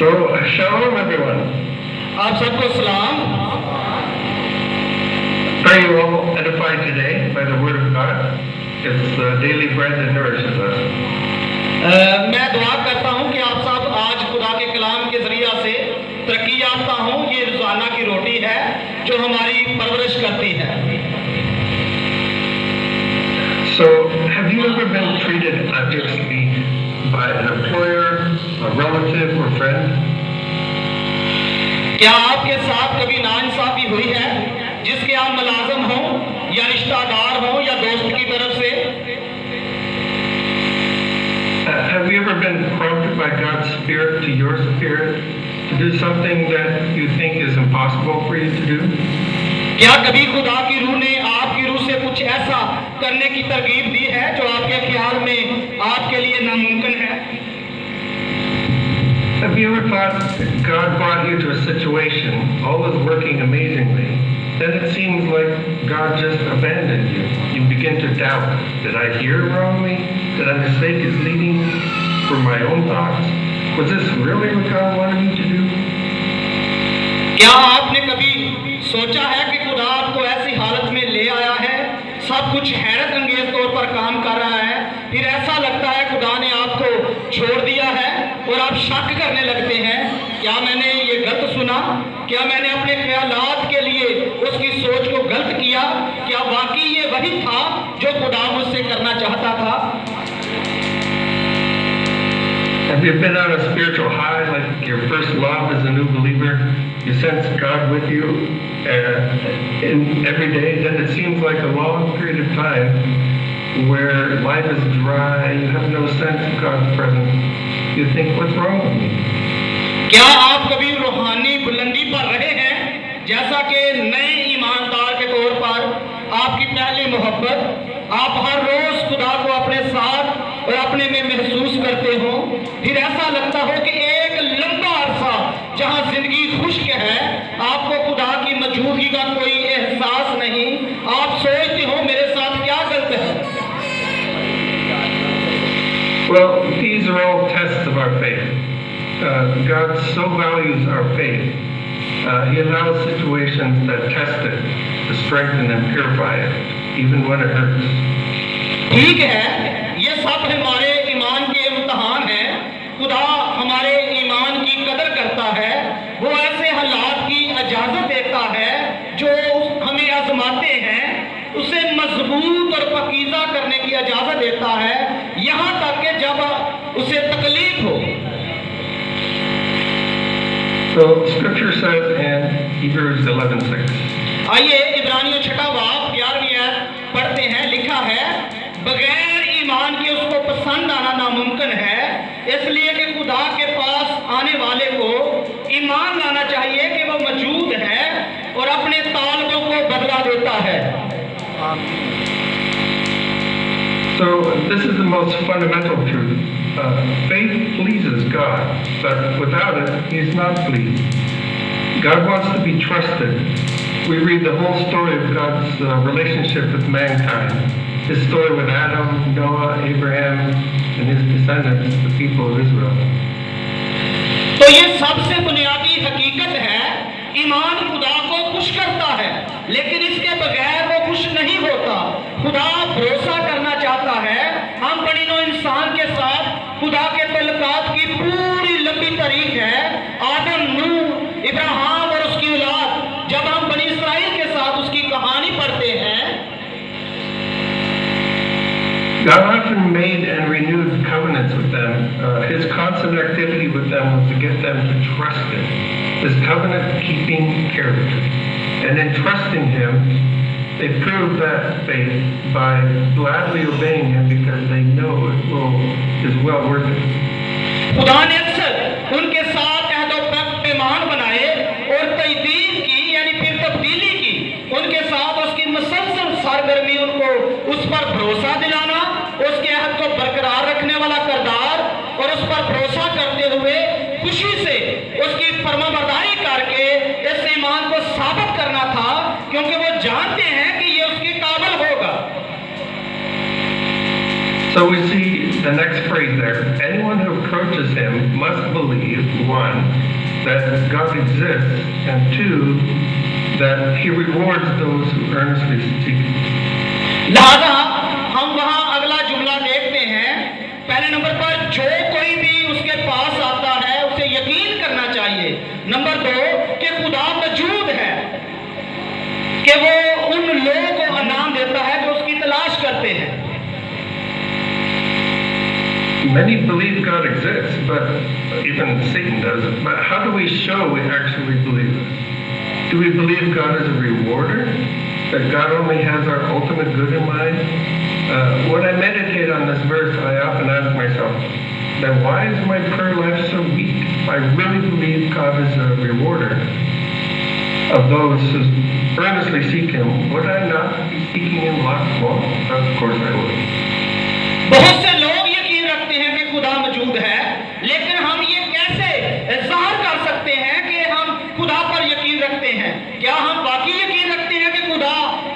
So, shalom everyone. आप सबको सलाम। Pray you all edified today by the Word of God. It's the daily bread that nourishes us. मैं दुआ करता हूँ कि आप सब आज खुदा के कलाम के जरिया से तरक्की याफ्ता हों। ये रोजाना की रोटी है जो हमारी परवरिश करती है। So, have you ever been treated unjustly by an employer, a relative, or friend? क्या आपके साथ कभी नाइंसाफी हुई है जिसके आप मुलाजिम हों या रिश्तेदार हों या दोस्त की तरफ से? Have you ever been prompted by God's Spirit to your spirit to do something that you think is impossible for you to do? क्या कभी खुदा की रूह ने आपकी रूह से कुछ ऐसा करने की तरगीब दी है जो आपके ख्याल में आपके लिए नामुमकिन है? Have you ever thought that God brought you to a situation, all was working amazingly, then it seems like God just abandoned you. You begin to doubt, did I hear wrongly? Did I mistake his leading for my own thoughts? Was this really what God wanted me to do? क्या आपने कभी सोचा है कि खुदा आपको ऐसी हालत में ले आया है, सब कुछ हैरत अंगेज तौर पर काम कर रहा है, फिर ऐसा लगता है खुदा ने आपको छोड़ दिया है और आप शक करने लगते हैं, क्या मैंने ये गलत सुना? क्या मैंने अपने ख्यालात के लिए उसकी सोच को गलत किया? क्या वाकई ये वही था जो खुदा मुझसे करना चाहता था? Have you been on a spiritual high, like your first love as a new believer? You sense God with you in every day. Then it seems like a long period of time where life is dry. You have no sense of God's presence. You think, what's wrong with me? क्या आप कभी रूहानी बुलंदी पर रहे हैं, जैसा कि नए ईमानदार के तौर पर आपकी पहली मोहब्बत, आप हर रोज खुदा को अपने साथ और अपने में महसूस करते हो, फिर ऐसा लगता हो कि एक लंबा अरसा जहां जिंदगी खुश्क है, आपको खुदा की मौजूदगी का कोई एहसास नहीं, आप सोचते हो मेरे साथ क्या गलत है? Well, these are all tests of our faith. God so values our faith. He allows situations that test it to strengthen and purify it, even when it hurts. ठीक है, ये सब हमारे ईमान के इम्तिहान हैं। खुदा हमारे ईमान की कदर करता है, वो ऐसे हालात की इजाजत देता है जो हमें आजमाते हैं, उसे मजबूत और पकीज़ा करने की इजाजत देता है, यहाँ तक कि जब उसे तकलीफ हो। So Scripture says in Hebrews 11:6. आइए इब्रानियों 6 बाब 11वीं आयत पढ़ते हैं। लिखा है, बगैर ईमान के उसको पसंद आना नामुमकिन है, इसलिए कि खुदा के पास आने वाले को ईमान लाना चाहिए कि वो मौजूद है और अपने तालबों को बदला देता है। So this is the most fundamental truth. Faith pleases God, but without it, He's not pleased. God wants to be trusted. We read the whole story of God's relationship with mankind. His story with Adam, Noah, Abraham, and his descendants, the people of Israel. तो ये सबसे बुनियादी हकीकत है, ईमान खुदा को खुश करता है, लेकिन इसके बगैर वो खुश नहीं होता। खुदा भरोसा करना चाहता है। हम बनी नौ इंसान के साथ खुदा के तल्लुकात की पूरी लंबी तारीख है, आदम, नूह, इब्राहिम और उसकी औलाद। जब हम बनी इस्राइल के साथ उसकी कहानी पढ़ते हैं, God often made and renewed covenants with them. His constant activity with them was to get them to trust Him, His covenant-keeping character. And in trusting Him, they prove that faith by gladly obeying Him because they know it is well worth it. खुदा ने अक्सर उनके साथ पैमान बनाए और तजदीद की, यानी फिर तब्दीली की, उनके साथ उसकी मुसलसल सरगर्मी, उनको उस पर भरोसा दिलाना, उसके अहद को बरकरार रखने वाला किरदार और उस पर भरोसा करते हुए खुशी से उसकी फरमाबरदारी करके इस ईमान को साबित करना था, क्योंकि वो जानते हैं कि ये उसके काबिल होगा। So we see the next phrase there. Anyone who approaches Him must believe 1, that God exists, and 2, that He rewards those who earnestly seek Him. लिहाजा हम वहां अगला जुमला देखते हैं। पहले नंबर पर जो कोई भी उसके पास आता है उसे यकीन करना चाहिए। नंबर 2 कि खुदा मौजूद है, कि वो उन लोगों को इनाम देता है जो उसकी तलाश करते हैं। Many believe God exists, but even Satan does. But how do we show we actually believe this? Do we believe God is a rewarder? That God only has our ultimate good in mind? When I meditate on this verse, I often ask myself, then why is my prayer life so weak? If I really believe God is a rewarder of those who earnestly seek Him, would I not be seeking Him lots more? Of course I would. बहुत से लोग यकीन रखते हैं कि खुदा मौजूद है, लेकिन हम ये कैसे जाहिर कर सकते हैं कि हम खुदा पर यकीन रखते हैं? क्या हम वाकई यकीन रखते हैं कि खुदा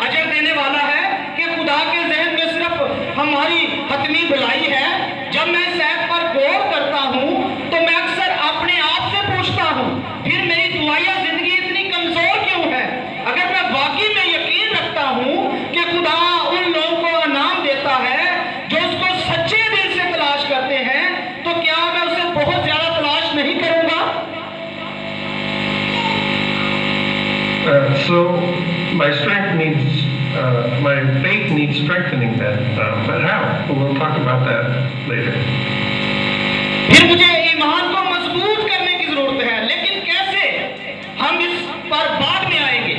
अजर देने वाला है, कि खुदा के जहन में सिर्फ हमारी हतमी भलाई है? जब मैं इस ऐप पर गौर करता हूँ तो मैं अक्सर अपने आप से पूछता हूँ, फिर मेरी दुआया जिंदगी इतनी कमजोर क्यों है? अगर मैं वाकई में यकीन रखता हूँ कि खुदा उन लोगों को इनाम देता है जो उसको सच्चे दिल से तलाश करते हैं, तो क्या मैं उसे बहुत ज्यादा तलाश नहीं करूंगा? So my strength needs, my faith needs strengthening then. But how? We'll talk about that later. फिर मुझे ईमान को मजबूत करने की जरूरत है, लेकिन कैसे? हम इस पर बाद में आएंगे।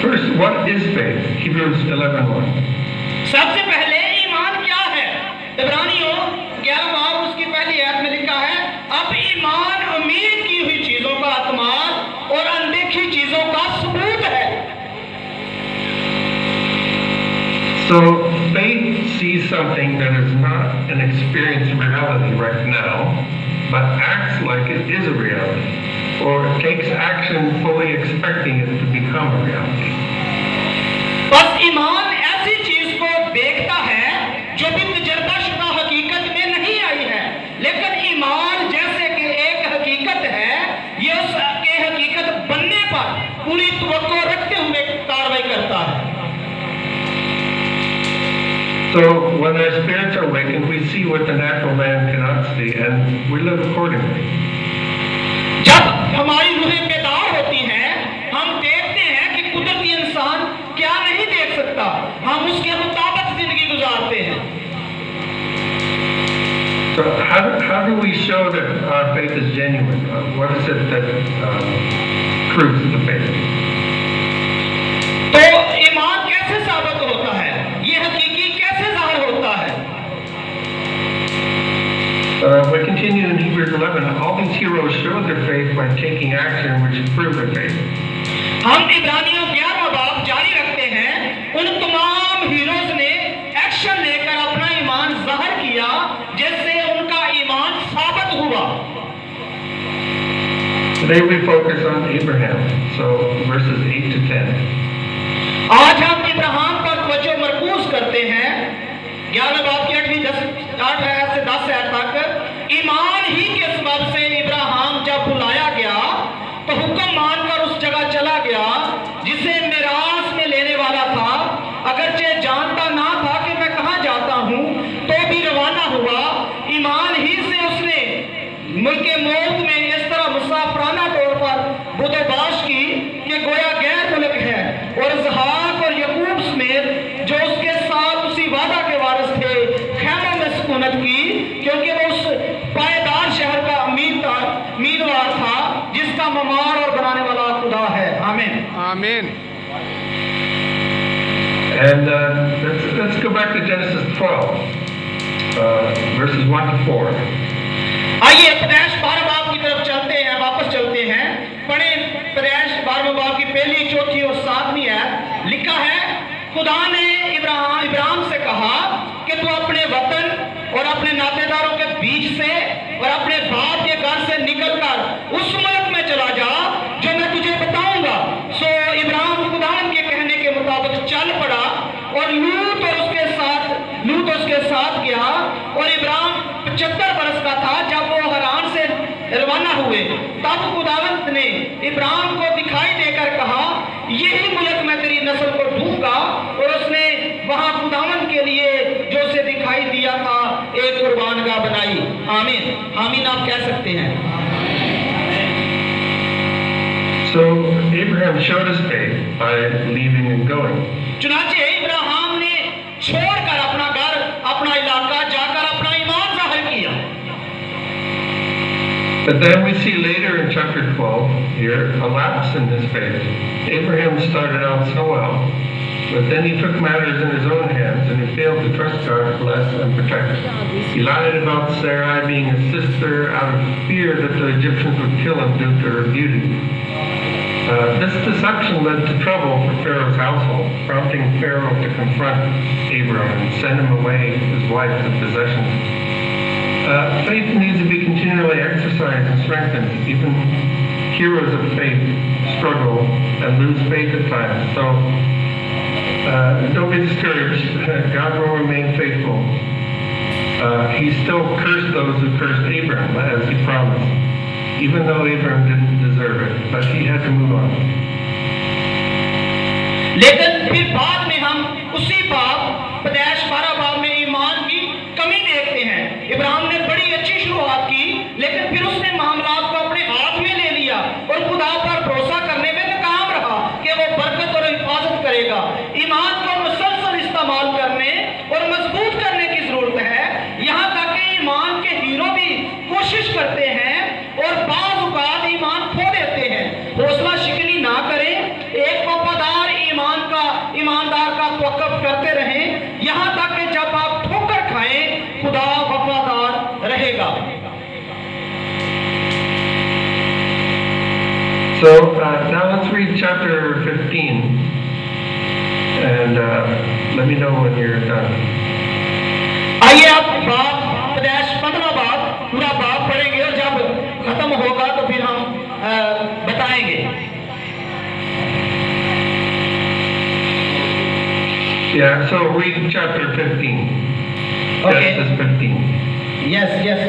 First, what is faith? Hebrews 11:1. सबसे पहले ईमान क्या है? इब्रानियों 11 बाब उसकी पहली आयत में लिखा है, अब ईमान उम्मीद की हुई चीजों का अतमाद और अनदेखी चीजों का सबूत है। So faith sees something that is not an experienced reality right now, but acts like it is a reality, or takes action fully expecting it to become a reality. बस ईमान ऐसी चीज को देखता है जो भी तजर्बाशुदा हकीकत में नहीं आई है, लेकिन ईमान जैसे कि एक हकीकत है, ये उसके हकीकत बनने पर पूरी तवक्को रखते हुए कार्रवाई करता है। So when our spirits are awakened, we see what the natural man cannot see, and we live accordingly. जब हमारी रूहें बेदार होती हैं, हम देखते हैं कि कुदरती इंसान क्या नहीं देख सकता, हम उसके मुताबिक जिंदगी गुजारते हैं। So how do we show that our faith is genuine? What is it that proves the faith? तो ईमान कैसे साबित होता है? ये हकीकी कैसे जाहिर होता है? We continue in Hebrews 11. All these heroes showed their faith by taking action, which proved their faith. हम इब्रानियों 11 बाब जारी रखते हैं। उन तमाम हीरोज ने एक्शन लेकर अपना ईमान जाहिर किया, जिससे उनका ईमान साबित हुआ। Today we focus on Abraham, so verses 8 to 10. आज हम इब्राहिम पर तवज्जो मरकूज करते हैं। 11 बाब की 8 आयत से 10 आयत तक। ईमान ही के सबब से इब्राहिम जब बुलाया गया तो हुक्म मानकर उस जगह चला गया जिसे मिरास में लेने वाला था, अगरचे जानता ना था कि मैं कहां जाता हूं, तो भी रवाना हुआ। ईमान ही से उसने मुल्के मौत में इस तरह मुसाफराना तौर पर बुदोबाश की कि गोया गैर मुल्क है, और इसहाक और यकूब समेत जो उसके साथ उसी वादा के वारिस थे खैमों में सुकूनत की, क्योंकि वो उस पायदार शहर का उम्मीदवार था जिसका ममार और बनाने वाला खुदा है। आमीन आमीन। And let's go back to Genesis 12, verses 1 to 4. आइए पैदाइश 12 बाब की तरफ चलते हैं, वापस चलते हैं। पढ़े पैदाइश 12 बाब की पहली, चौथी और 7वीं आयत। लिखा है, खुदा ने इब्राहिम से कहा कि तू अपने वतन और अपने नातेदारों के बीच से और अपने बाप के घर से निकलकर उस मुल्क में चला जा जो मैं तुझे बताऊंगा। सो इब्राहिम खुदा के कहने के मुताबिक चल पड़ा और लूत उसके साथ गया, और इब्राहिम 75 बरस का था जब वो हरान से हुए। तब खुदावंत ने इब्राहिम को दिखाई देकर कहा, यही मुल्क मैं तेरी नस्ल को दूंगा। और उसने वहां खुदावंत के लिए जो उसे दिखाई दिया था एक कुर्बानगाह बनाई। आमीन, आमीन आप कह सकते हैं। So Abraham showed his faith by leaving and going. चुनाचे इब्राहिम ने छोड़कर अपना घर, अपना इलाका जाकर अपना ईमान जाहिर किया। But then we see later in chapter 12 here a lapse in his faith. Abraham started out so well, but then he took matters in his own hands and he failed to trust God to bless and protect. He lied about Sarai being his sister out of fear that the Egyptians would kill him due to her beauty. This deception led to trouble for Pharaoh's household, prompting Pharaoh to confront Abram and send him away with his wife and possessions. Faith needs to be continually exercised and strengthened. Even heroes of faith struggle and lose faith at times. So don't be discouraged. God will remain faithful. He still cursed those who cursed Abram, as he promised, even though Abram didn't deserve it, but he had to move on. लेकिन फिर बाद में हम उसी बाब पैदाइश 12 बाब में ईमान की कमी देखते हैं। इब्राहिम ने बड़ी अच्छी शुरुआत की, लेकिन फिर उसने मामलात को अपने हाथ में ले लिया और खुदा पर भरोसा करने में नाकाम रहा कि वो बरकत और हिफाजत करेगा। ईमान को मुसलसल इस्तेमाल करने और मजबूत करने की जरूरत है। यहाँ तक कि ईमान के हीरो भी कोशिश करते हैं और बाज़ औक़ात ईमान खो देते हैं। हौसला शिकनी ना करें, एक वफादार ईमानदार का तवक्कुफ करते रहें, यहाँ तक कि जब आप ठोकर खाएं खुदा वफादार रहेगा। So now let's read chapter 15 and let me know when you're done. आइए आप बाब पैदाइश 15 बाब पूरा बाब पढ़ेंगे और जब खत्म होगा तो फिर हम बताएंगे। Yeah, so read chapter 15. Okay. Genesis 15. Yes, yes.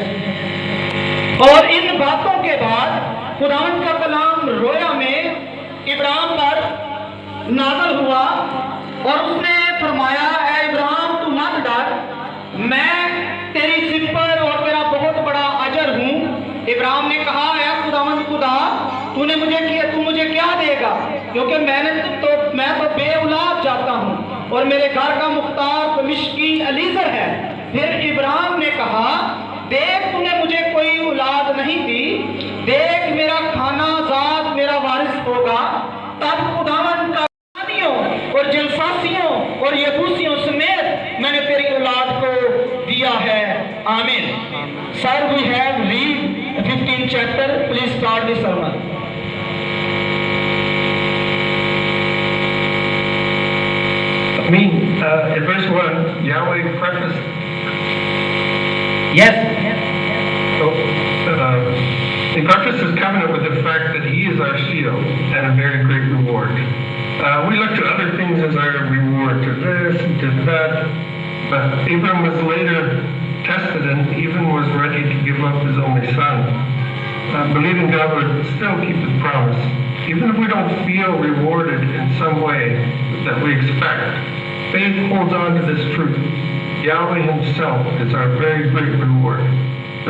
और इन बातों के बाद खुदावंद का कलाम रोया में इब्राहिम पर नाज़िल हुआ और उसने फरमाया, ऐ इब्राहिम तू मत डर, मैं तेरी सिर पर और तेरा बहुत बड़ा अजर हूँ। इब्राहिम ने कहा, ऐ खुदावंद खुदा, तू मुझे क्या देगा, क्योंकि मैं तो बेऔलाद जाता हूँ और मेरे घर का मुख्तार दमिश्की अलीज़र है। फिर इब्राहिम ने कहा, देख तूने मुझे कोई औलाद नहीं दी, देख मेरा खाना ज़ात मेरा वारिस होगा। तब खुदावंद का और जलसासियों और यबूसियों समेत मैंने तेरी औलाद को दिया है। आमीन। Sir, we have read 15th chapter. Please start the sermon. In verse 1, Yahweh prefaced. Yes. He prefaced his covenant with the fact that He is our shield and a very great reward. We look to other things as our reward, to this and to that, but Abram was later tested and even was ready to give up his only son, believing God would still keep His promise. Even if we don't feel rewarded in some way that we expect, faith holds on to this truth. Yahweh Himself is our very great reward.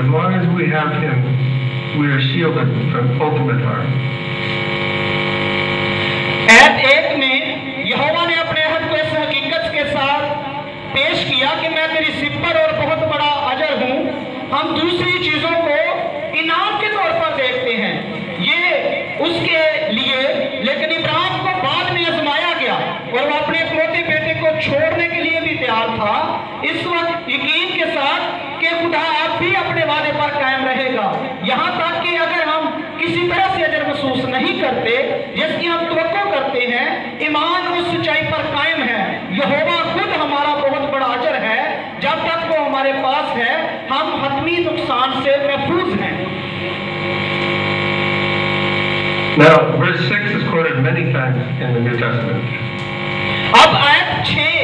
As long as we have Him, we are shielded from ultimate harm. ऐत एक में यहोवा ने अपने अहद को इस हकीकत के साथ पेश किया कि मैं तेरी सिर पर और बहुत बड़ा अजर हूँ। हम दूसरी चीजों को इनाम के तौर पर देखते हैं, ये उसके लिए, लेकिन इब्राहिम को बाद में आजमाया गया और वो अपने इकलौते बेटे को छोड़ने के लिए भी तैयार था, इस वक्त यकीन के साथ कि खुदा आप भी अपने वादे पर कायम रहेगा। यहाँ तक कि अगर हम किसी तरह से अजर महसूस नहीं करते जिसकी हम तवक्को करते हैं, ईमान उस सच्चाई पर कायम है। यहोवा खुद हमारा बहुत बड़ा अजर है। जब तक वो हमारे पास है, हम हतमी नुकसान से महफूज हैं। Now, verse 6 is quoted many times in the New Testament. अब आयत 6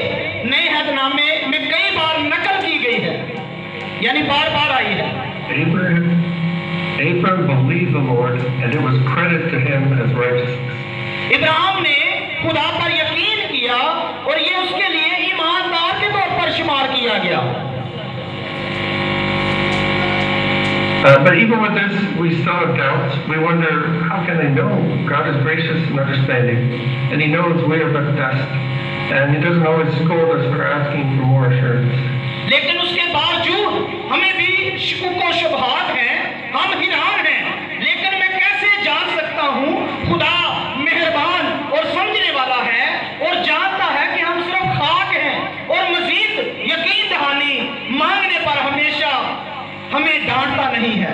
नए अहदनामे में कई बार नकल की गई है, यानी बार बार आई है। Abram believed the Lord, and it was credited to him as righteousness. Ibrahim ने खुदा पर यकीन किया और ये उसके लिए ईमानदार के तौर पर शुमार किया गया। But even with this, we still have doubts. We wonder, how can they know? God is gracious and understanding, and He knows we are but dust, and He doesn't always scold us for asking for more assurance. लेकिन उसके बावजूद हमें भी शुक्र शुभात है, हम हैरान हैं। लेकिन मैं कैसे जान सकता हूँ खुदा मेहरबान और समझने वाला है और जानता है कि हम सिर्फ खाक हैं और मजीद यकीन दहानी मांगने पर हमेशा हमें डांटता नहीं है।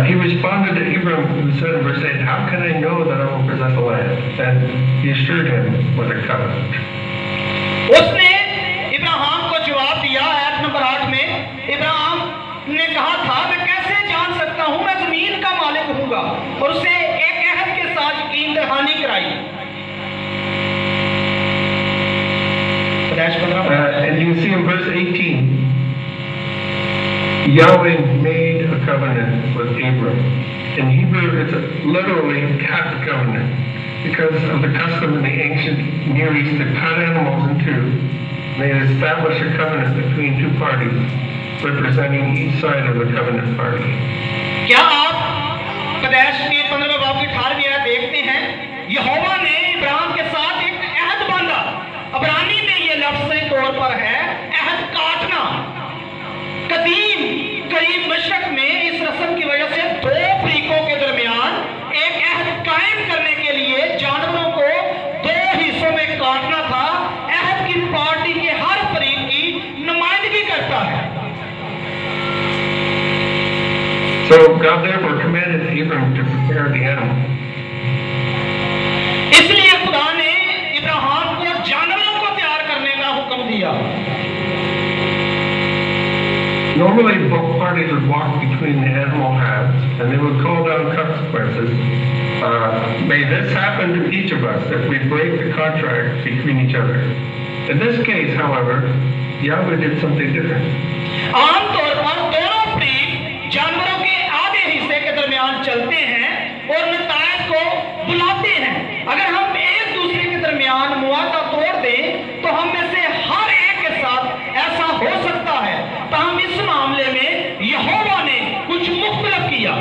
He responded to Abram, who said in verse 8, "How can I know that I will possess the land?" And he assured him with a covenant. उसने इब्राहिम को जवाब दिया। आयत नंबर 8 में इब्राहिम ने कहा था, मैं कैसे जान सकता हूं मैं जमीन का मालिक होऊंगा, और उसे एक अहद के साथ यकीन दहानी कराई। And you see in verse 18, Yahweh made a covenant with Abram. In Hebrew, it's literally cut covenant, because of the custom in the ancient Near East to cut animals in two. They establish a covenant between two parties, representing each side of the covenant party. क्या आप कदैश के 15वें बाब की 18वीं आयत देखते हैं? यहोवा ने इब्राहिम के साथ एक अहद बांधा। अब्रानी में ये लफ्ज़ के तौर पर है अहद काटना। करीब मशरक में इस रस्म की वजह से दो फरीकों के दरमियान एक अहद कायम करने के लिए जानवरों को दो हिस्सों में काटना था। अहद की पार्टी के हर फरीक की नुमाइंदगी करता है। So God therefore commanded Abram to prepare the animal. इसलिए खुदा ने इब्राहिम को जानवरों को तैयार करने का हुक्म दिया। Normally, both parties would walk between the animal halves, and they would call down consequences. May this happen to each of us if we break the contract between each other. In this case, however, Yahweh did something different. आमतौर पर दोनों फरीक जानवरों के आधे हिस्से के दरमियान चलते हैं और नतायज को बुलाते हैं। अगर हम एक दूसरे के दरमियान मुआहदा तोड़ दें तो हम में से हर एक के साथ ऐसा हो सकता है। तो हम इस मामले में यहोवा ने कुछ मुख्तलिफ किया।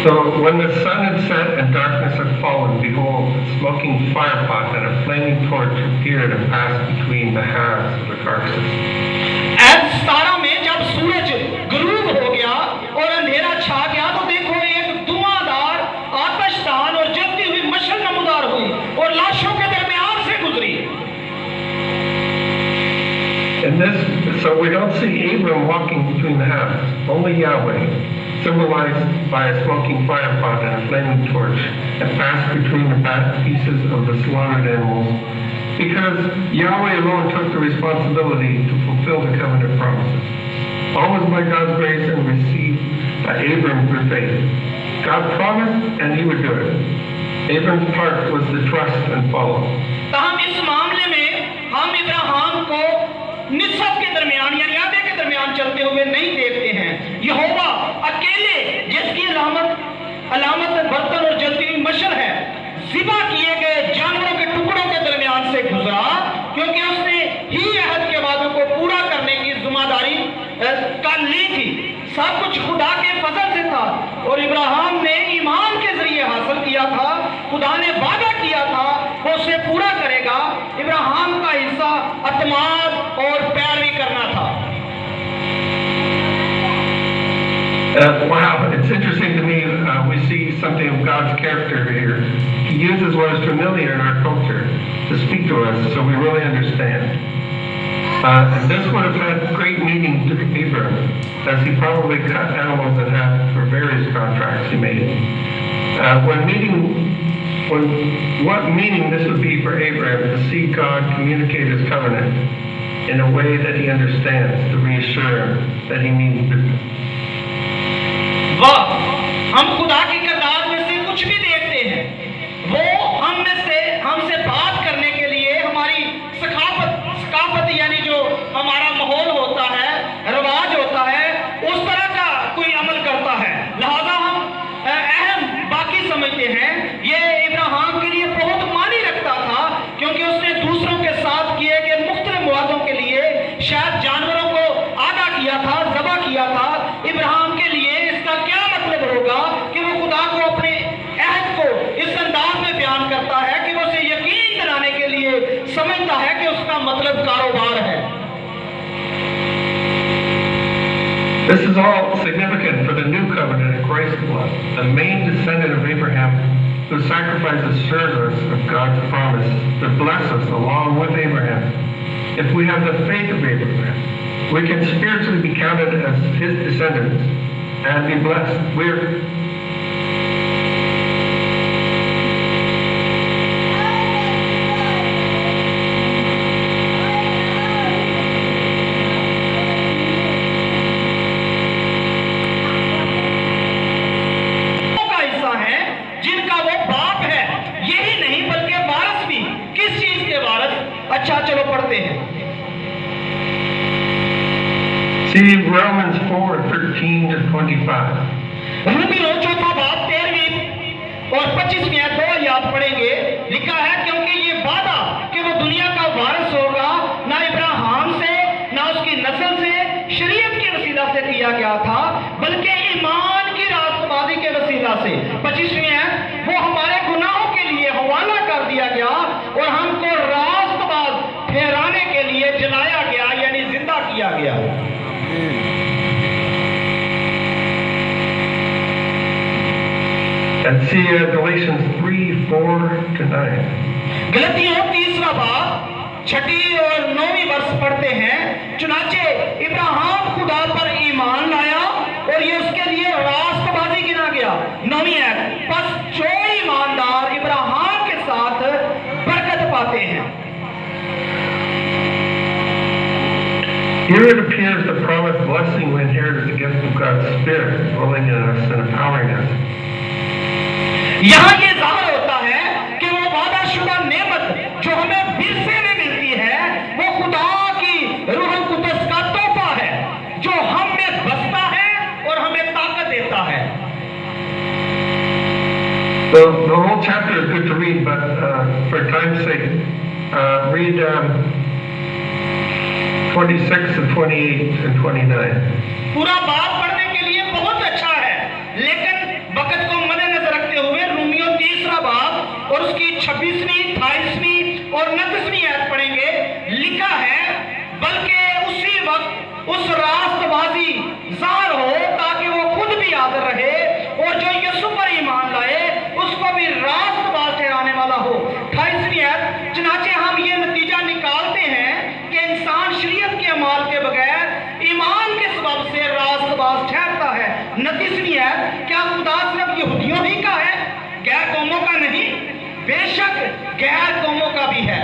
So when the sun had set and darkness had fallen, behold, a smoking firepot and a flaming torch appeared and passed between the halves of the carcasses. ऐद 17 में जब सूरज गुरूब हो गया और अंधेरा छा गया तो देखो एक धुआंधार आतशदान और जलती हुई मशल नमूदार हुई और लाशों के दरमियान से गुजरी। So we don't see Abram walking between the halves, only Yahweh, symbolized by a smoking firepot and a flaming torch, that passed between the back pieces of the slaughtered animals, because Yahweh alone took the responsibility to fulfill the covenant promises. All was by God's grace and received by Abram through faith. God promised and He would do it. Abram's part was to trust and follow. तो हम इस मामले में हम इब्राहिम को निस्बत के दरमियान यानी आधे के दरमियान चलते हुए नहीं देखते हैं। यहोवा अकेले जिसकी अलामत बर्तन और जलती हुई मशल है, ज़िबा किए गए जानवरों के टुकड़ों के दरमियान से गुजरा, क्योंकि उसने ही अहद के वादों को पूरा करने की जिम्मेदारी कर ली थी। सब कुछ खुदा के फजल से था और इब्राहिम ने ईमान के जरिए हासिल किया था। खुदा ने वादा किया था वो उसे पूरा करेगा। इब्राहिम का हिस्सा अतमाद और पैरवी करना था। Wow, it's interesting to me. We see something of God's character here. He uses what is familiar in our culture to speak to us, so we really understand. And this would have had great meaning to Abram, as he probably cut animals in half for various contracts he made. What meaning this would be for Abraham to see God communicate His covenant in a way that he understands, to reassure him that He means business. वाह, हम खुदा की किरदार में से कुछ भी देखते हैं। वो हमसे बात करने के लिए हमारी सकाफत यानी जो हमारा माहौल होता मतलब कारोबार है। This is all significant for the new covenant in Christ's blood, the main descendant of Abraham who sacrificed to serve us of God's promise to bless us along with Abraham. If we have the faith of Abraham, we can spiritually be counted as his descendants and be blessed. See Romans 4:13-25. Romeo चौथा बाब 13वीं और 25वीं आयत 2 याद पढ़ेंगे। लिखा है, क्योंकि ये वादा कि वो दुनिया का वारिस होगा ना इब्राहिम से ना उसकी नस्ल से शरीयत के वसीला से किया गया था, बल्कि ईमान की रास्तबाजी के वसीला से। 25वीं आयत, वो हमारे गुनाहों के लिए हवाला कर दिया गया और हमको रास्तबाज ठहराने के लिए जलाया गया, यानी जिंदा किया गया। And see Galatians 3:4-9. गलतियों 3वां बाब 6 और 9 वर्ष पढ़ते हैं। चुनाचे इब्राहिम खुदा पर ईमान लाया और ये उसके लिए रास्तबाजी गिना गया। 9वीं आयत, बस जो ईमानदार इब्राहिम के साथ बरकत पाते हैं। Here it appears the promised blessing we inherit is the gift of God's Spirit dwelling in us and empowering us. यहाँ ये जाहिर होता है कि वो वादाशुदा नेमत जो हमें विरसे में मिलती है वो खुदा की रूह कुद्दस का तोहफा है जो हम में बसता है और हमें ताकत देता है। So the whole chapter is good to read, but for time's sake, read 26 and 28 and 29. पूरा बात पढ़ने के लिए बहुत अच्छा है, लेकिन वक्त को मद्देनजर रखते हुए रोमियो 3वां बाब और उसकी 26वीं, 28वीं और 29वीं आयत पढ़ेंगे। लिखा है, बल्कि उसी वक्त उस रास्तबाजी ज़ाहिर हो ताकि वो खुद भी हाज़िर रहे और जो यीशु पर ईमान लाए उसको भी रास्तबाज ठहराने वाला हो। 28वीं आयत, चुनाचे हम ये नतीजा निकालते हैं कि इंसान शरीयत के अमाल के बगैर ईमान के सबब से रास्तबाज ठहरता है। 29वीं आयत, क्या खुदा सिर्फ यहूदियों ही का है, गैर कौमों का नहीं? बेशक गैर कौमों का भी है।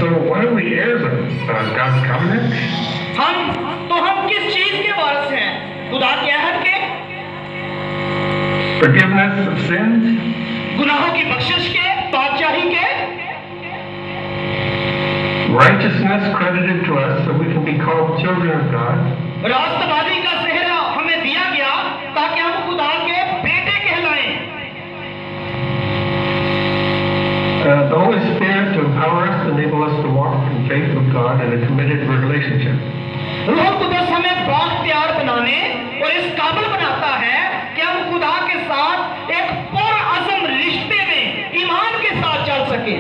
So what are we heirs of? God's covenant? हम किस चीज के वारिस हैं? खुदा के अहद के, Forgiveness of sins, गुनाहों की बख्शिश के, बादशाही के, righteousness credited to us so we can be called children of God. रास्तबाजी का सेहरा हमें दिया गया ताकि हम खुदा के बेटे कहलाएं। The Holy Spirit to empower us, enable us to walk in faith with God in a committed relationship. रूह कुद्दस हमें बाख्तियार बनाने और इस काबिल बनाता है कि हम खुदा के साथ एक पुरअज़्म रिश्ते में ईमान के साथ चल सके।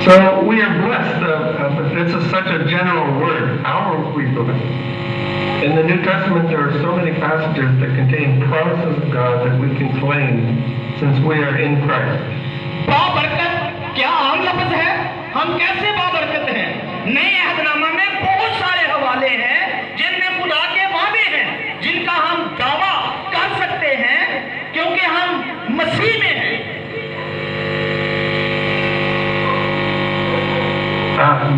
So we are blessed. But this is such a general word. How are we blessed? In the New Testament, there are so many passages that contain promises of God that we can claim since we are in Christ. बाबरकत क्या आम लफ्ज़ है? हम कैसे बाबरकत हैं? नए अहदनामा में बहुत सारे हवाले हैं जिनमें खुदा के वादे हैं जिनका हम दावा कर सकते हैं क्योंकि हम मसीह में हैं।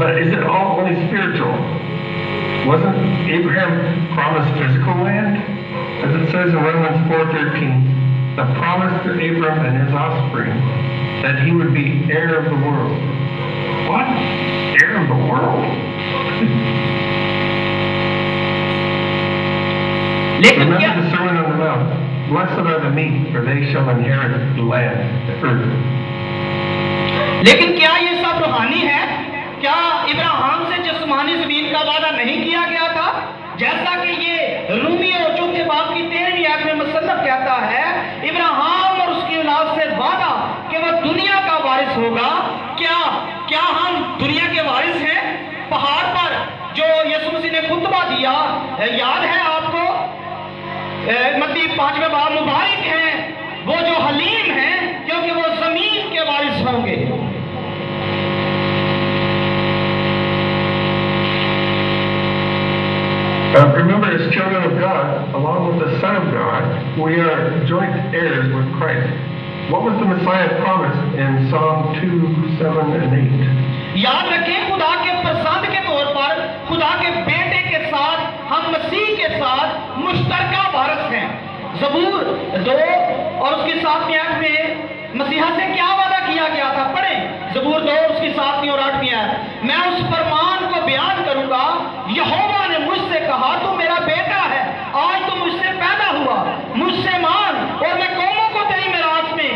But is it all only spiritual? Wasn't Abraham promised physical land? As it says in Romans 4:13, the promise to Abraham and his offspring that he would be heir of the world. What? Heir of the world? Remember the Sermon on the Mount. Blessed are the meek, for they shall inherit the land, the earth. लेकिन क्या ये सब रूहानी है? क्या इब्राहिम से जिस्मानी ज़मीन का वादा नहीं किया गया था? जैसा कि ये रोमियो चौथे बाब की 13वीं आयत में मुसन्नफ कहता है, इब्राहिम और उसकी औलाद से वादा क्या हम दुनिया के वारिस हैं? पहाड़ पर जो यीशु मसीह ने खुतबा दिया, याद है आपको? मत्ती 5वें बाब, मुबारक हैं वो जो हलीम हैं क्योंकि वो जमीन के वारिस होंगे। Remember, as children of God, along with the Son of God, we are joint heirs with Christ. What was the Messiah promised in Psalm 2, 7, and 8? याद रखें, खुदा के प्रसाद के तौर पर खुदा के बेटे के साथ हम मसीह के साथ मुश्तरका वारिस हैं। ज़बूर 2 और उसकी 7वीं आयत में मसीहा से क्या वादा किया गया था? पढ़ें ज़बूर 2 उसकी 7वीं और 8वीं आयत। मैं उस फरमान को बयान करूंगा, यहोवा ने मुझसे कहा तू मेरा बेटा है, आज तू मुझसे पैदा हुआ, मुझसे मान और मैं कौमों को तेरी मिरास में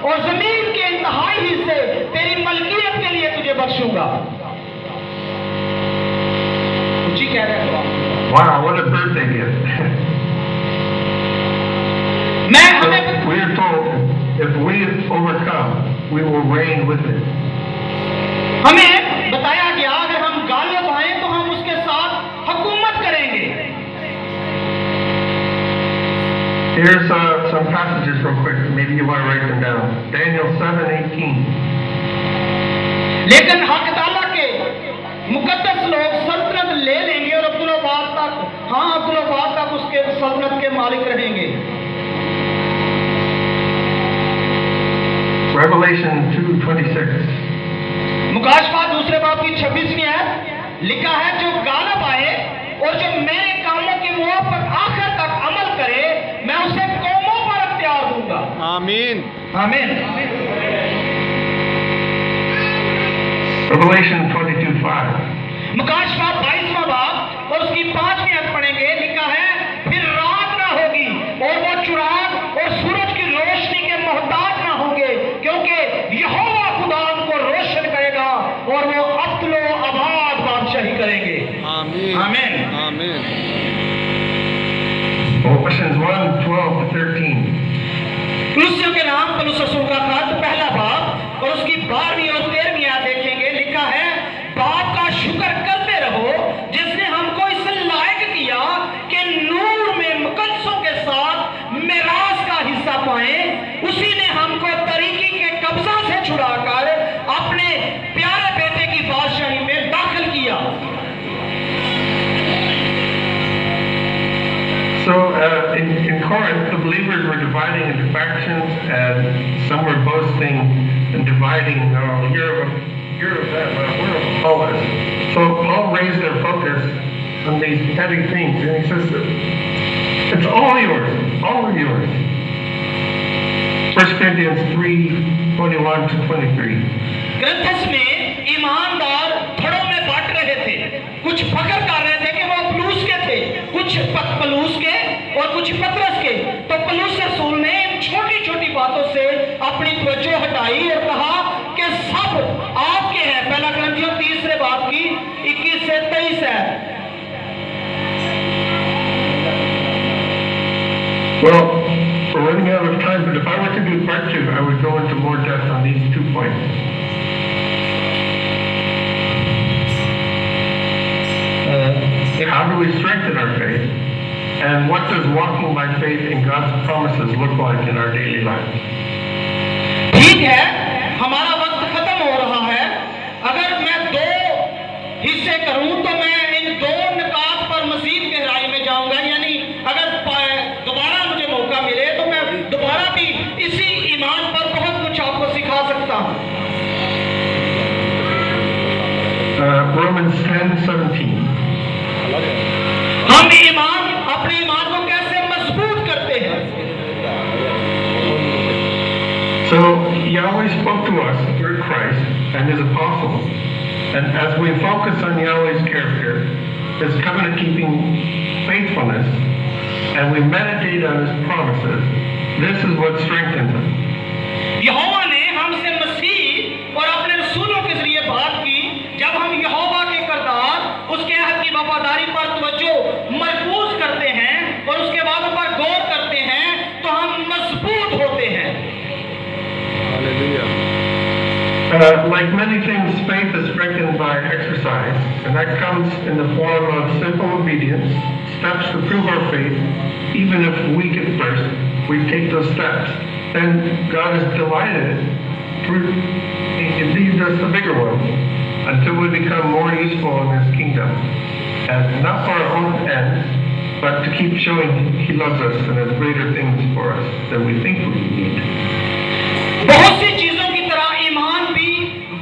और जमीन के इंतहाई हिस्से तेरी मलकियत के लिए तुझे बख्शूंगा। कुछ ही कह रहे हैं। Wow, what a birthday gift. So we are told, if we overcome, we will reign with it. हमें बताया गया अगर हम गालिब आए तो हम उसके साथ हुकूमत करेंगे। Here's some passages real quick. Maybe you want to write them down. Daniel 7:18. लेकिन हक ताला के मुकद्दस लोग सल्तनत ले लेंगे और अब्दुल्लाबाद तक उसके सल्तनत के मालिक रहेंगे। Revelation 2:26. मुकाशफात 2 बाब की 26वीं आयत लिखा है, जो गालिब आए और जो मेरे कामों के मुआफ़िक आखिर तक अमल करे, मैं उसे कौमों पर अख्तियार दूंगा। आमीन आमीन। Revelation 22:5. मुकाशफात 22वां बाब और उसकी 5वीं आयत पढ़ेंगे, लिखा है, फिर रात ना होगी और वो चिराग और सूरज की रोशनी के मोहताज ना होंगे, क्योंकि यहोवा खुदा उनको रोशन करेगा और वो अब्दुल आबाद बादशाही करेंगे। आमीन आमीन। आमीन। Colossians 1:12-13. कुलुस्सियों के नाम पौलुस रसूल का खत 1 बाब और उसकी 12वीं और 13वीं आयत देखेंगे, लिखा है, बाप का शुक्र करते रहो जिसने हमको इस लायक किया कि नूर में मुकद्दसों के साथ मिरास का हिस्सा पाए। उसी ने हमको तरीकी के कब्जा से छुड़ाकर अपने प्यारे बेटे की बादशाही में दाखिल किया। So in Corinth, the believers were dividing into factions, and some were boasting and dividing. Oh, you're of that, we're of Apollos. So Paul raised their focus on these heavy things, and he says, "It's all yours, all of yours." 1 Corinthians 3:21-23. ग्रंथस में ईमानदार धड़ों में बांट रहे थे, कुछ फख्र कर रहे थे कि वो पलूस के थे, कुछ पलूस के और कुछ पतरस के। तो पलूस रसूल ने छोटी छोटी बातों से अपनी तवज्जो हटाई और कहा कि सब आपके हैं। 1 ग्रंथियों 3 बाब की 21 से 23 है। Well, we're running out of time, but if I were to do part 2, I would go into more depth on these 2 points. How do we strengthen our faith? And what does walking by faith in God's promises look like in our daily lives? ठीक है, हमारा वक्त खत्म हो रहा है। अगर मैं 2 हिस्से करूं तो मैं इन 2 निकात पर मजीद गहराई में जाऊंगा। यानी अगर दोबारा मुझे मौका मिले तो मैं दोबारा भी इसी ईमान पर बहुत कुछ आपको सिखा सकता हूं। Romans 10:17. हम अपने ईमान को कैसे मजबूत करते हैं? So Yahweh spoke to us through Christ and His apostles, and as we focus on Yahweh's character, His covenant-keeping faithfulness, and we meditate on His promises, this is what strengthens us. यहोवा ने हमसे मसीह और अपने रसूलों के जरिए बात की। जब हम यहोवा के करदार, उसके अहद की वफादारी पर तवज्जो मरकूज करते हैं और उसके वादों पर गौर करते हैं, तो हम मजबूत होते हैं। Hallelujah. Like many things, faith is strengthened by exercise, and that comes in the form of simple obedience, steps to prove our faith. Even if weak at first, we take those steps. Then God is delighted He leads us to bigger ones until we become more useful in His kingdom. And not for our own ends, but to keep showing He loves us and has greater things for us than we think we need. बहुत सी चीजों की तरह ईमान भी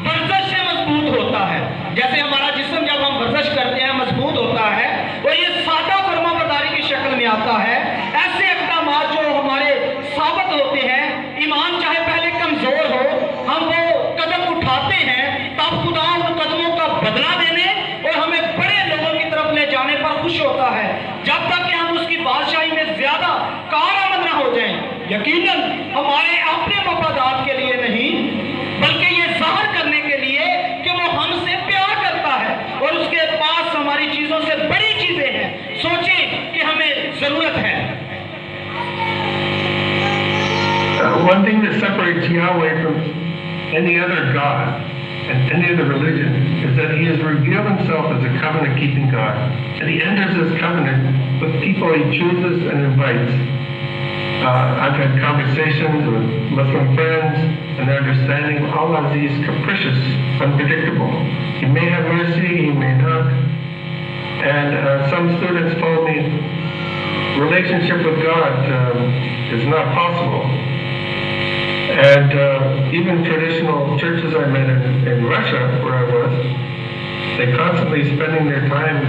वर्जिश से मजबूत होता है। जैसे हमारा जिस्म जब हम वर्जिश करते हैं मजबूत होता है, और ये सादा फरमाबरदारी की शक्ल में आता है। ऐसे इक़दाम जो हमारे साबित होते हैं, ईमान चाहे पहले कमजोर हो, हम वो कदम उठाते हैं, तब खुदा उन कदमों का बदला देने और हमें बड़े लोगों की तरफ ले जाने पर खुश होता है, जब तक कि हम उसकी बादशाही में ज्यादा कारआमद न हो जाएं। यकीनन हमारे अपने मफादात के लिए नहीं, बल्कि ये जाहिर करने के लिए कि वो हमसे प्यार करता है और उसके पास हमारी चीजों से बड़ी चीजें हैं। सोचें कि हमें जरूरत है। One thing that separates Yahweh from any other God and any other religion is that He has revealed Himself as a covenant-keeping God, and He enters His covenant with people He chooses and invites. I've had conversations with Muslim friends, and their understanding of Allah is capricious, unpredictable. He may have mercy, He may not. And some students told me relationship with God is not possible. And even traditional churches I met in Russia, where I was, they constantly spending their time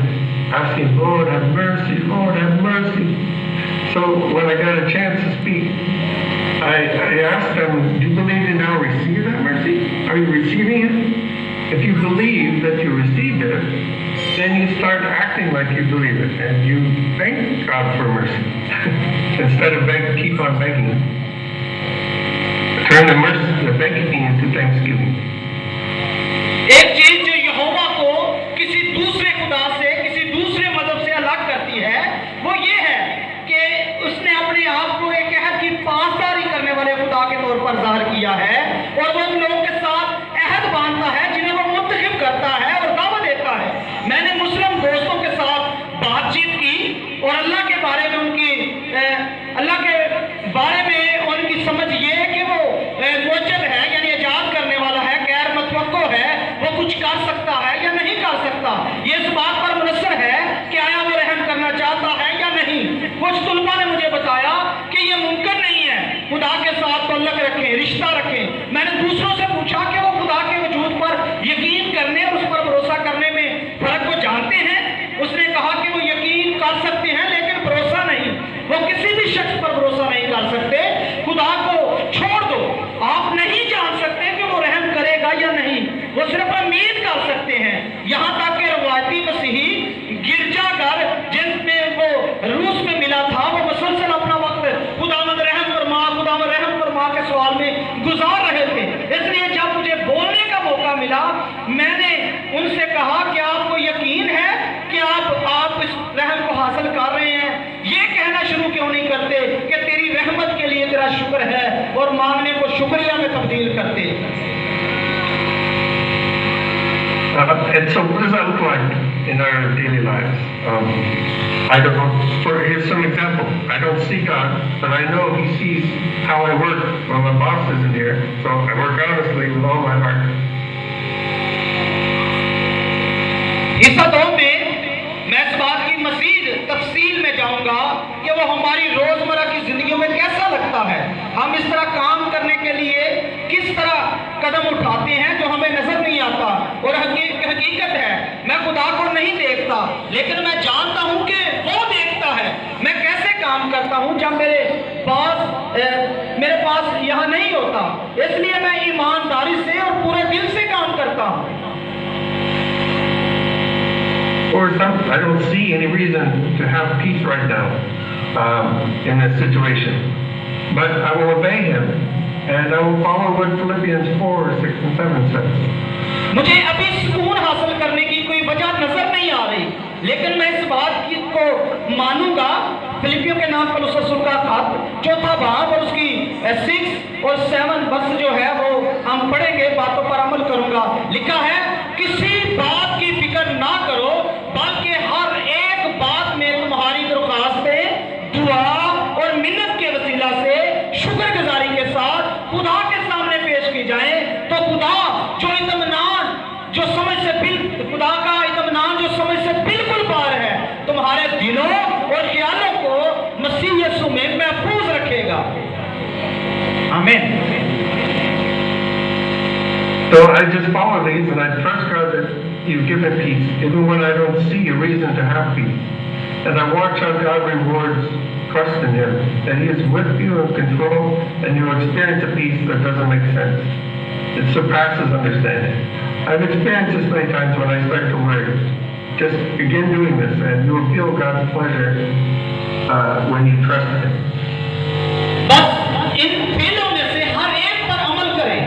asking, Lord, have mercy, Lord, have mercy. So when I got a chance to speak, I asked them, do you believe you now receive that mercy? Are you receiving it? If you believe that you received it, then you start acting like you believe it, and you thank God for mercy instead of keep on begging. Turn the begging into thanksgiving. एक चीज जो यहोवा को किसी दूसरे खुदा से, किसी दूसरे मजहब से अलग करती है, वो ये है कि उसने अपने आप को एक अहद की पासदारी करने वाले खुदा के तौर पर जाहिर किया है, और वो उन लोगों के साथ अहद बांधता है जिन्हें वो मुंतखब करता है और दावा देता है। मैंने मुस्लिम दोस्तों के साथ बातचीत की और अल्लाह के बारे में उनकी समझ ये है कि वो मुजद है, यानी आजाद करने वाला है, गैर मतवक्को है, वो कुछ कर सकता है या नहीं कर सकता। ये इस बात पर मुनसर है कि आया वो रहम करना चाहता है या नहीं। कुछ तुलबा ने मुझे बताया कि ये मुमकिन नहीं है, खुदा के साथ तल्लुक रखें, रिश्ता रखें। मैंने दूसरों से पूछा कि वो खुदा के वजूद पर यकीन करने और उस पर भरोसा करने में फर्क को जानते हैं। उसने कहा कि वो यकीन कर सकते हैं लेकिन भरोसा नहीं, वो किसी भी शख्स पर भरोसा नहीं कर सकते। खुदा को छोड़ दो, आप नहीं जान सकते कि वो रहम करेगा या नहीं, वो सिर्फ उम्मीद कर सकते हैं। यहाँ तक कि रवायती मसीही गिरजाघर जिसमें वो रूस में मिला था, वो मुसलसल अपना वक्त खुदावंद रहम फरमा के सवाल में गुजार रहे थे। इसलिए जब मुझे बोलने का मौका मिला, मैंने उनसे कहा कि आपको यकीन है कि आप इस रहम को हासिल कर रहे हैं? ये कहना शुरू क्यों नहीं करते कि तेरी रहमत के लिए तेरा शुक्र है, और मांगने को शुक्रिया में तब्दील करते? And so what does that look like in our daily lives? I don't know. Here's some example. I don't see God, but I know He sees how I work when my boss isn't here. So I work honestly with all my heart. हिस्सा 2 में मैं इस बात की मज़ीद तफसील में जाऊंगा कि वो हमारी रोजमर्रा की जिंदगी में कैसा लगता है। हम इस तरह काम करने के लिए किस तरह कदम उठाते हैं जो हमें नजर नहीं आता। और हकीकत है, मैं खुदा को नहीं देखता, लेकिन मैं जानता हूं कि वो देखता है। मैं कैसे काम करता हूं जब मेरे पास यहां नहीं होता, इसलिए मैं ईमानदारी से और पूरे दिल से काम करता हूं। For example, I don't see any reason to have peace right now in this situation, but I will obey Him and I will follow what Philippians 4, 6 and 7 says. मुझे अभी सुकून हासिल करने की कोई वजह नजर नहीं आ रही, लेकिन मैं इस बात को मानूंगा फिलिपियों के नाम पर रसूल का खत 4 बाब और उसकी 6 और 7 वर्ष जो है वो हम पढ़ेंगे। बातों पर अमल करूंगा। लिखा है, किसी बात की फिक्र ना करो, बल्कि हर एक बात में तुम्हारी दरख्वास्तें दुआ और मिन्नत के वसीला से शुक्रगुजारी के साथ खुदा के सामने पेश की जाए। तो खुदा का इत्मीनान जो समझ से बिल्कुल पार है, तुम्हारे दिलों और ख्यालों को मसीह यीशु में महफूज रखेगा। आमीन। So I just follow these and I trust God that you've given peace, even when I don't see a reason to have peace. And I watch how God rewards trust in Him, that He is with you in control, and you experience a peace that doesn't make sense. It surpasses understanding. I've experienced this many times when I start to worry. Just begin doing this, and you will feel God's pleasure when you trust Him. बस इन पहलों में से हर एक पर अमल करें,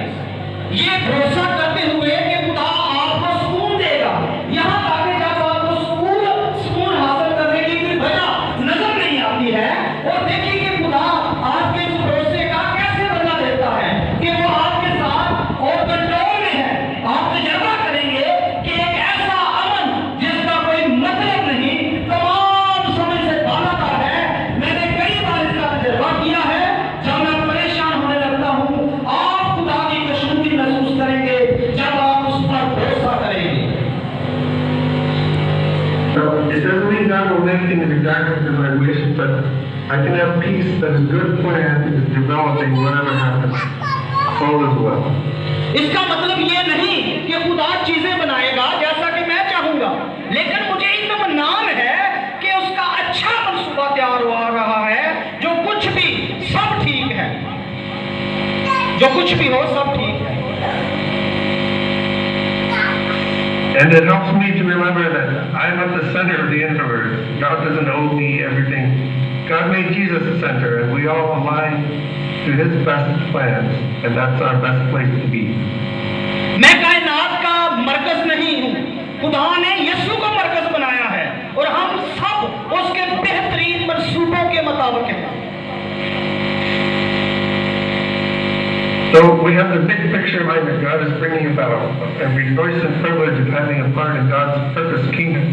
ये भरोसा करते हुए कि खुदा आपको सुकून देगा। यहाँ तक जब आपको सुकून हासिल करने की कोई वजह नजर नहीं आती है, और देखिए कि खुदा आपके इस भरोसे का कैसे बदला देता है कि वो आपके साथ और कंट्रोल में है। आप तजर्बा करेंगे कि एक ऐसा अमन जिसका कोई मतलब नहीं, तमाम समय से बालातर है। मैंने कई बार इसका तजर्बा किया है। जब मैं परेशान होने लगता हूँ, आप खुदा की मशहूरी महसूस करेंगे जब आप उस पर भरोसा करेंगे। So it doesn't mean God will make things exactly as I wish, but I can have peace that a good plan is developing whatever happens. All is well. इसका मतलब ये नहीं कि खुदा चीजें बनाएगा जैसा कि मैं चाहूंगा, लेकिन मुझे इत्मीनान है कि उसका अच्छा मंसूबा तैयार हो रहा है। जो कुछ भी सब ठीक है, जो कुछ भी हो सब ठीक है। And it helps me to remember that I'm at the center of the universe. God doesn't owe me everything. God made Jesus the center, and we all align to His best plans, and that's our best place to be. मैं कायनात का मरकज नहीं हूँ, खुदा ने यीशु को मरकज बनाया है, और हम सब उसके बेहतरीन मंसूबों के मुताबिक हैं। So we have the big picture in mind that God is bringing about, and we rejoice in privilege of having a part in God's purpose kingdom.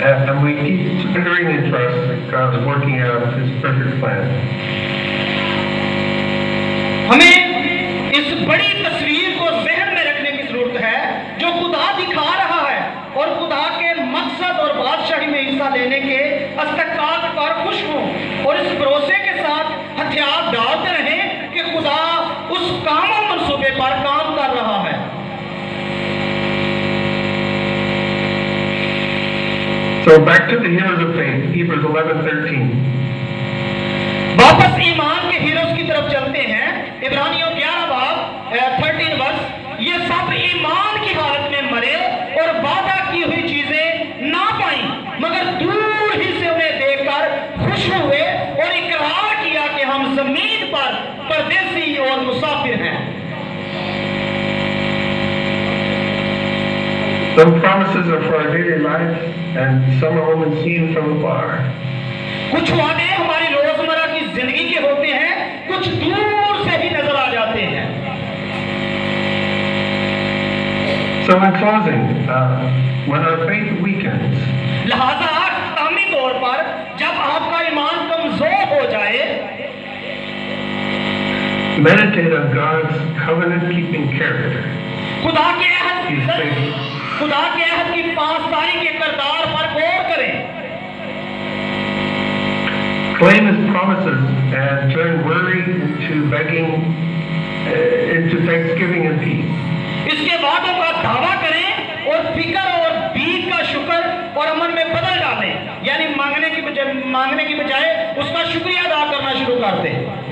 And we keep surrendering in trust that God is working out His perfect plan. हमें इस बड़ी तस्वीर को ज़हन में रखने की जरूरत है जो खुदा दिखा रहा है, और खुदा के मकसद और बादशाही में हिस्सा लेने के इस्तकाल पर खुश हों, और इस भरोसे के साथ हथियार डालते रहें कि खुदा उस कामल मंसूबे पर काम कर रहा है। So back to the heroes of faith, Hebrews 11:13. वापस ईमान के हीरोज की तरफ चलते हैं। इब्रानियों 11 बाब 13 वर्ष। ये सब ईमान की हालत में मरे और वादा की हुई चीजें ना पाई, मगर दूर ही से उन्हें देखकर खुश हुए और इकरार किया कि हम जमीन पर परदेसी और मुसाफिर हैं। Some promises are for our daily lives, and some are only seen from afar. कुछ वादे हमारी रोजमर्रा की जिंदगी के होते हैं, कुछ दूर से ही नजर आ जाते हैं। So in closing, when our faith weakens, लिहाजा तामी तौर पर जब आपका ईमान कमजोर हो जाए, meditate on God's covenant-keeping character. खुदा के He's faithful. अहद की पासदारी के किरदार पर गौर करें। Claim His promises and turn worry into begging, into thanksgiving and peace. इसके वादों का दावा करें और फिक्र और बीत का शुक्र और अमन में बदल डालें, यानी मांगने की बजाय उसका शुक्रिया अदा करना शुरू कर दें।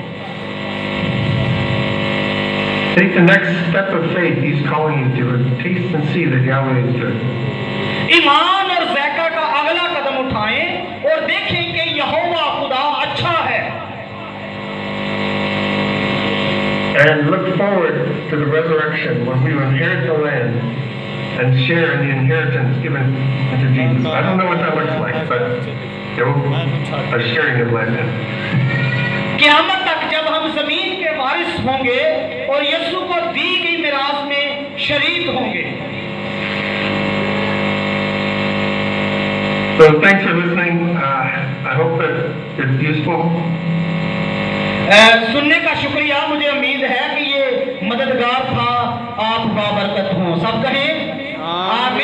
Take the next step of faith He's calling you to, and taste and see that Yahweh is good. ईमान और ज़ैका का अगला कदम उठाएं और देखें कि यहोवा खुदा अच्छा है। And look forward to the resurrection when we will inherit the land and share in the inheritance given to Jesus. I don't know what that looks like, but a sharing of land now. क़यामत तक जब हम जमीन के वारिस होंगे और यीशु को दी गई मिरास में शरीक होंगे। So thanks for listening. I hope that it's useful. सुनने का शुक्रिया। मुझे उम्मीद है कि ये मददगार था। आप बाबरकत हों। सब कहें आमीन।